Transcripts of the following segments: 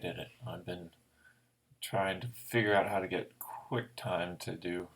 did it. I've been trying to figure out how to get QuickTime to do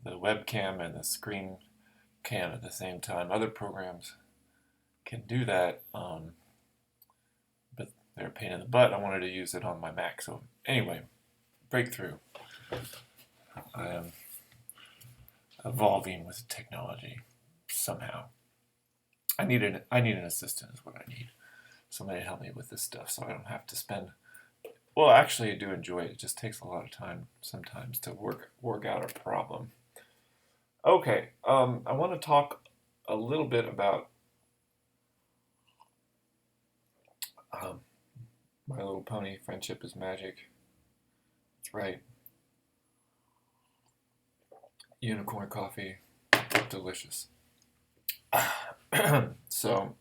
the webcam and the screen cam at the same time. Other programs can do that, but they're a pain in the butt. I wanted to use it on my Mac. So anyway, breakthrough. I am evolving with technology somehow. I need an assistant is what I need. Somebody to help me with this stuff so I don't have to spend. Well, actually, I do enjoy it. It just takes a lot of time sometimes to work out a problem. Okay, I want to talk a little bit about um, My Little Pony. Friendship is magic. That's right. Unicorn coffee, delicious. So,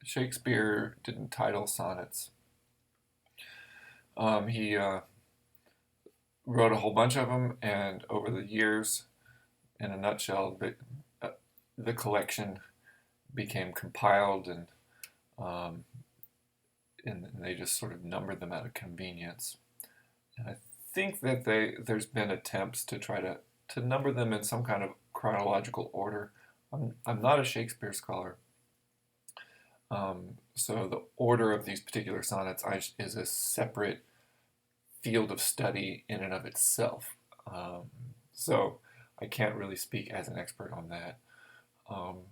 Shakespeare didn't title sonnets. He wrote a whole bunch of them, and over the years, in a nutshell, the collection became compiled, um, and they just sort of numbered them out of convenience. And I think that there's been attempts to try to number them in some kind of chronological order. I'm not a Shakespeare scholar, so the order of these particular sonnets is a separate field of study in and of itself. So I can't really speak as an expert on that. I'm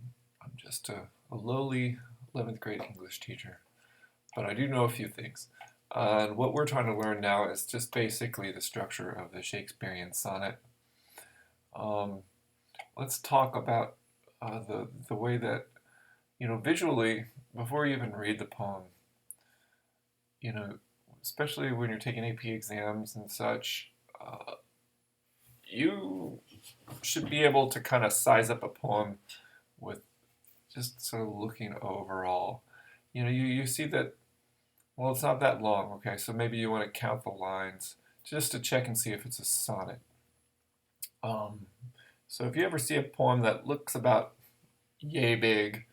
just a lowly 11th grade English teacher, but I do know a few things. And what we're trying to learn now is just basically the structure of the Shakespearean sonnet. Let's talk about the way that, visually, before you even read the poem, you know, especially when you're taking AP exams and such, you should be able to kind of size up a poem with just sort of looking overall. You see that, well, it's not that long, okay, so maybe you want to count the lines just to check and see if it's a sonnet. So if you ever see a poem that looks about yay big,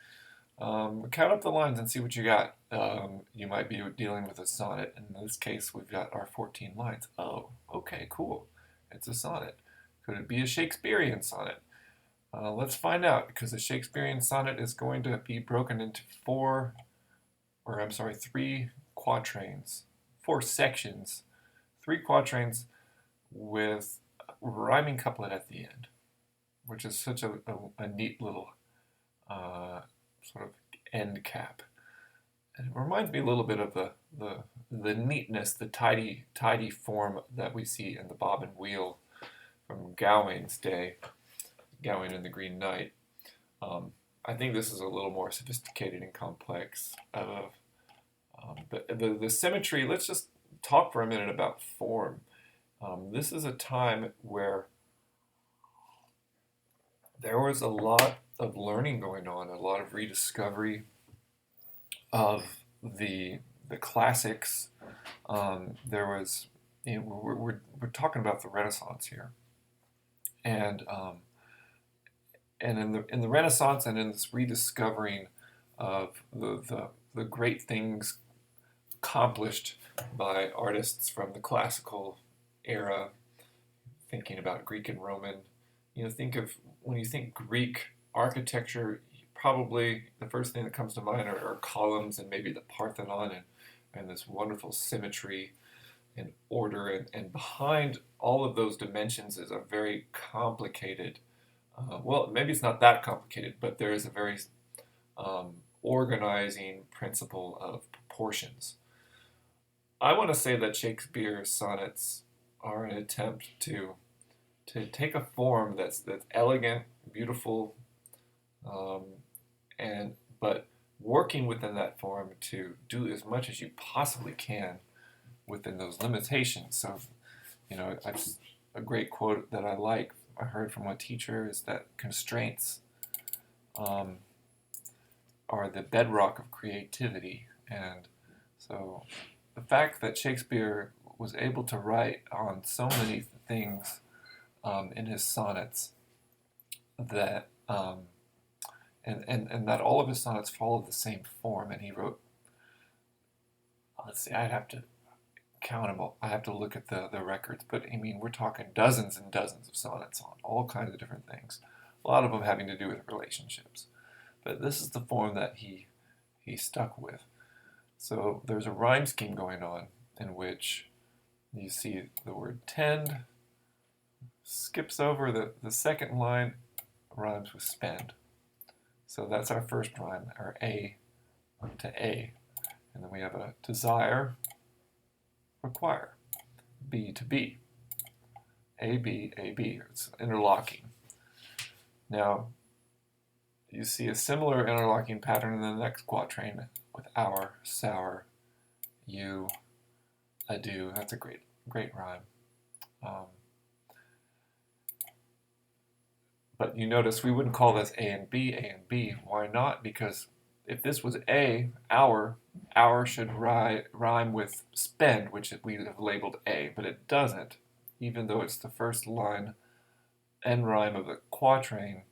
count up the lines and see what you got. You might be dealing with a sonnet. In this case, we've got our 14 lines. Oh, okay, cool. It's a sonnet. Could it be a Shakespearean sonnet? Let's find out, because a Shakespearean sonnet is going to be broken into three quatrains, four sections, three quatrains with a rhyming couplet at the end, which is such a neat little sort of end cap. And it reminds me a little bit of the neatness, the tidy form that we see in the Bob and Wheel from Gawain's day, Gawain and the Green Knight. I think this is a little more sophisticated and complex. The symmetry, let's just talk for a minute about form. This is a time where there was a lot of learning going on, a lot of rediscovery of the classics. There was, we're talking about the Renaissance here, and in the Renaissance and in this rediscovering of the great things accomplished by artists from the classical era, thinking about Greek and Roman. When you think Greek architecture, probably the first thing that comes to mind are columns and maybe the Parthenon and this wonderful symmetry and order. And behind all of those dimensions is a very complicated, well, maybe it's not that complicated, but there is a very organizing principle of proportions. I want to say that Shakespeare's sonnets are an attempt to take a form that's elegant, beautiful, but working within that form to do as much as you possibly can within those limitations. So, a great quote that I heard from a teacher, is that constraints are the bedrock of creativity. And so the fact that Shakespeare was able to write on so many things in his sonnets that and that all of his sonnets follow the same form, and he wrote let's see, I'd have to count them all. I have to look at the records, but I mean, we're talking dozens and dozens of sonnets on all kinds of different things. A lot of them having to do with relationships. But this is the form that he stuck with. So there's a rhyme scheme going on in which you see the word tend, skips over the second line, rhymes with spend. So that's our first rhyme, our A to A. And then we have a desire, require, B to B, A, B, A, B. It's interlocking. Now, you see a similar interlocking pattern in the next quatrain with our, sour, you, adieu. That's a great rhyme. But you notice we wouldn't call this A and B, A and B. Why not? Because if this was A, our should rhyme with spend, which we have labeled A, but it doesn't. Even though it's the first line end rhyme of the quatrain,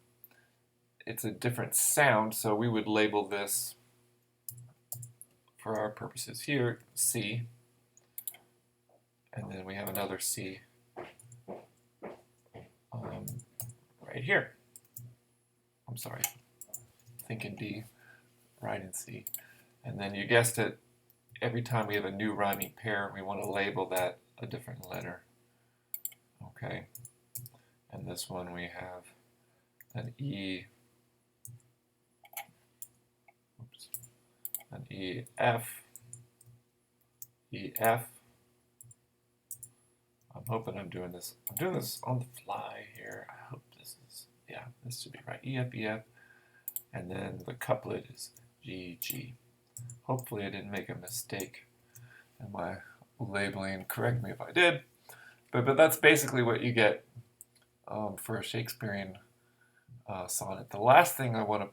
it's a different sound, so we would label this, for our purposes here, C. And then we have another C right here. I'm sorry, thinking D, writing C. And then you guessed it, every time we have a new rhyming pair, we want to label that a different letter. Okay, and this one we have an E, an E, F, E, F. I'm hoping I'm doing this on the fly here. I hope this is, yeah, this should be right. E, F, E, F. And then the couplet is G, G. Hopefully I didn't make a mistake in my labeling. Correct me if I did. But that's basically what you get for a Shakespearean sonnet. The last thing I want to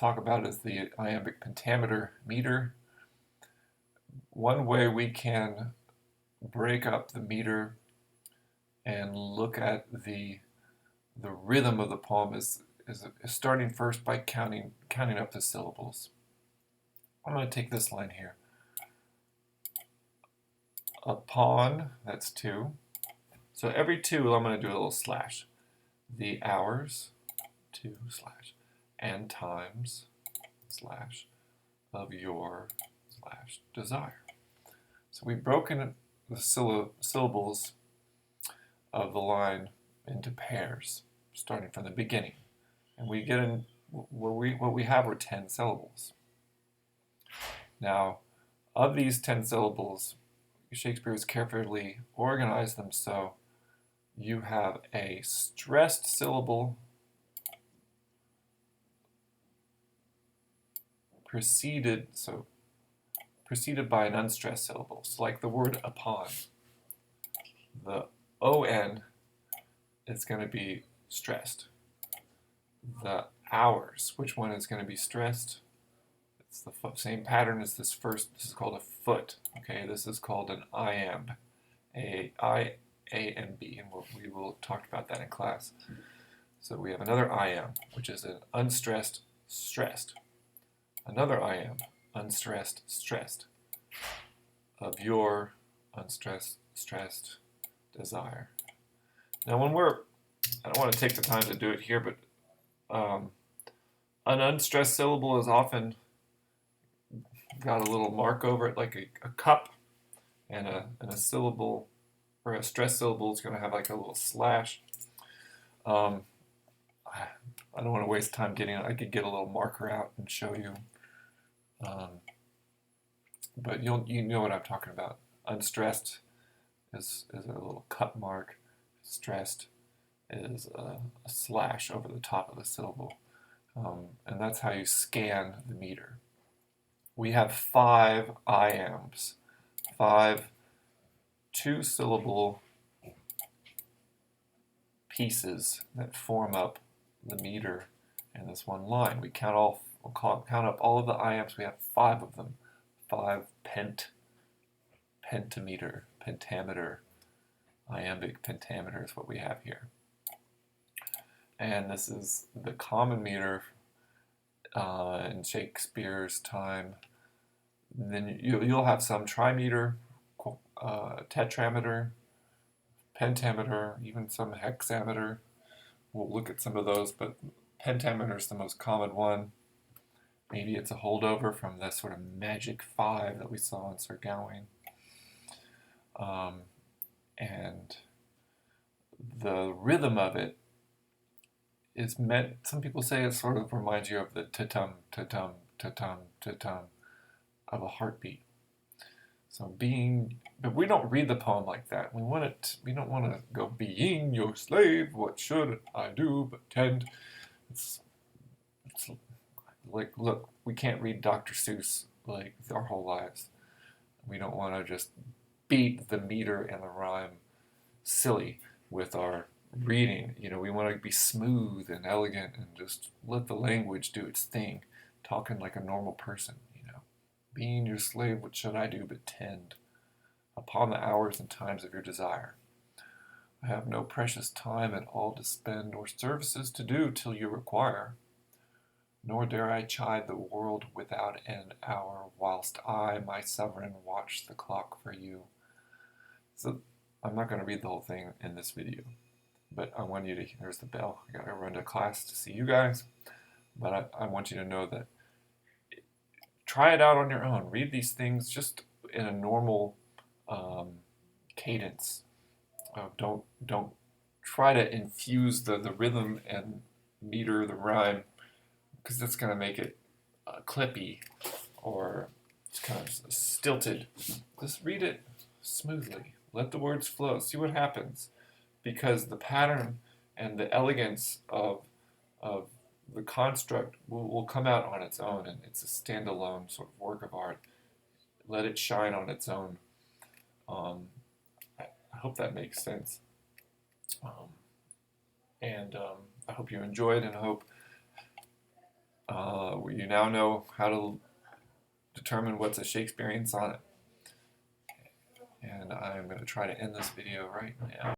talk about is the iambic pentameter meter. One way we can break up the meter and look at the rhythm of the poem is starting first by counting up the syllables. I'm going to take this line here. Upon, that's 2. So every 2, I'm going to do a little slash. The hours, 2 slash, and times, slash, of your, slash, desire. So we've broken the syllables of the line into pairs, starting from the beginning. And we get in, what we have are 10 syllables. Now, of these 10 syllables, Shakespeare has carefully organized them so you have a stressed syllable preceded by an unstressed syllable. So like the word upon, the on is going to be stressed. The hours, which one is going to be stressed? It's the same pattern as this first. This is called a foot. Okay, this is called an iamb, A and B, and we will talk about that in class. So we have another iamb, which is an unstressed, stressed. Another iamb, unstressed, stressed. Of your unstressed, stressed desire. Now when I don't want to take the time to do it here, but an unstressed syllable is often got a little mark over it, like a cup, and a syllable, or a stressed syllable is going to have like a little slash. I don't want to waste time getting it. I could get a little marker out and show you. But you know what I'm talking about. Unstressed is a little cut mark. Stressed is a slash over the top of the syllable. And that's how you scan the meter. We have 5 iambs, 5 2-syllable pieces that form up the meter in this one line. We count up all of the iambs. We have 5 of them. 5 pentameter, pentameter, iambic pentameter is what we have here. And this is the common meter in Shakespeare's time. And then you'll have some trimeter, tetrameter, pentameter, even some hexameter. We'll look at some of those, but pentameter is the most common one. Maybe it's a holdover from the sort of magic 5 that we saw in Sir Gawain. And the rhythm of it is meant, some people say it sort of reminds you of the ta-tum, ta-tum, ta-tum, ta-tum of a heartbeat. So but we don't read the poem like that. We don't want to go, being your slave, what should I do but tend? It's like, look, we can't read Dr. Seuss like our whole lives. We don't want to just beat the meter and the rhyme silly with our reading. We want to be smooth and elegant and just let the language do its thing, talking like a normal person. Being your slave, what should I do but tend upon the hours and times of your desire? I have no precious time at all to spend, nor services to do till you require. Nor dare I chide the world without an hour, whilst I, my sovereign, watch the clock for you. So I'm not going to read the whole thing in this video, but I want you to, here's the bell, I got to run to class to see you guys, but I want you to know that try it out on your own. Read these things just in a normal cadence. Don't try to infuse the rhythm and meter, the rhyme, because that's going to make it clippy or kind of stilted. Just read it smoothly. Let the words flow. See what happens. Because the pattern and the elegance of the construct will come out on its own, and it's a standalone sort of work of art. Let it shine on its own. I hope that makes sense. I hope you enjoyed, and I hope you now know how to determine what's a Shakespearean sonnet. And I'm going to try to end this video right now.